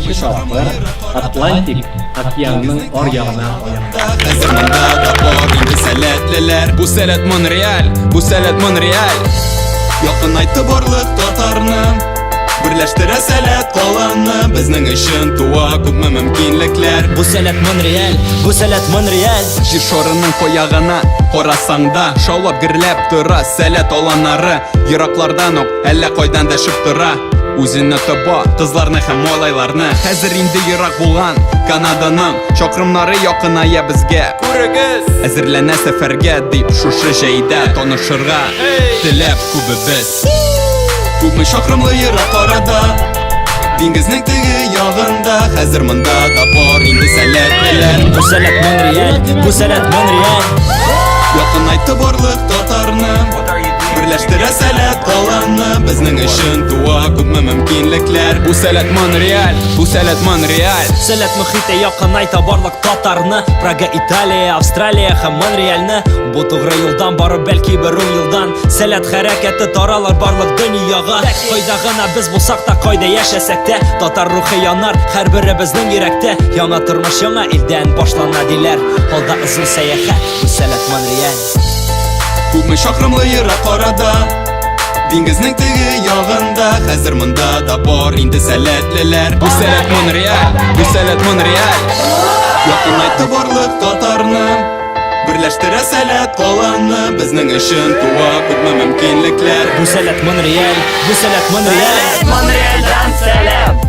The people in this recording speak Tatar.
Ишке шарыклар Атлантик океанның аръягына аерыла. Хәзер монда да бар инде сәләтлеләр. Бу сәләт Монреаль, бу сәләт Монреаль. Якынайтты барлык татарны, берләштерә сәләт каланны. Безнең өчен туа күпме мөмкинлекләр. Бу сәләт Монреаль, бу сәләт Монреаль. Җир шарының коягына карасаңда шаулап гөрләп тора сәләт аланнары. Ераклардан ук әллә кайдан дәшеп тора. Үзенә таба кызларны һәм малайларны. Хәзер инде ерак булган Канаданың чакрымнары якыная безгә. Күрегез, әзерләнә сәфәргә дип шушы җәйдә танышырга теләп күбебез. Күпме чакрымлы ерак арада, диңгезнең теге ягында. Хәзер монда да бар инде сәләтлеләр. Бу сәләт Монреаль, бу сәләт Монреаль. Якынайтты барлык татарны, берләштерә сәләт каланны. Безнең өчен туа күпме мөмкинлекләр. Бу сәләт Монреаль, бу сәләт Монреаль. Сәләт мөхите якынайта барлык татарны. Прага, Италия, Австралия һәм Монреальны. Бу тугры юлдан барып бәлки бер 10 елдан сәләт хәрәкәте таралар барлык дөньяга. Кайда гына без булсак та, кайда яшәсәк тә, татар рухы янар һәрберебезнең йөрәктә. Яңа тормыш яңа илдән башлана диләр. Алда озын сәяхәт, бу сәләт Монреаль. Күпме чакрымлы ерак арада, диңгезнең теге ягында. Хәзер монда да бар инде сәләтлеләр. Бу сәләт Монреаль, бу сәләт Монреаль. Якынайтты барлык татарны, берләштерә сәләт каланны. Безнең өчен туа күпме мөмкинлекләр. Бу сәләт Монреаль, бу сәләт Монреаль. Монреальдан сәлам.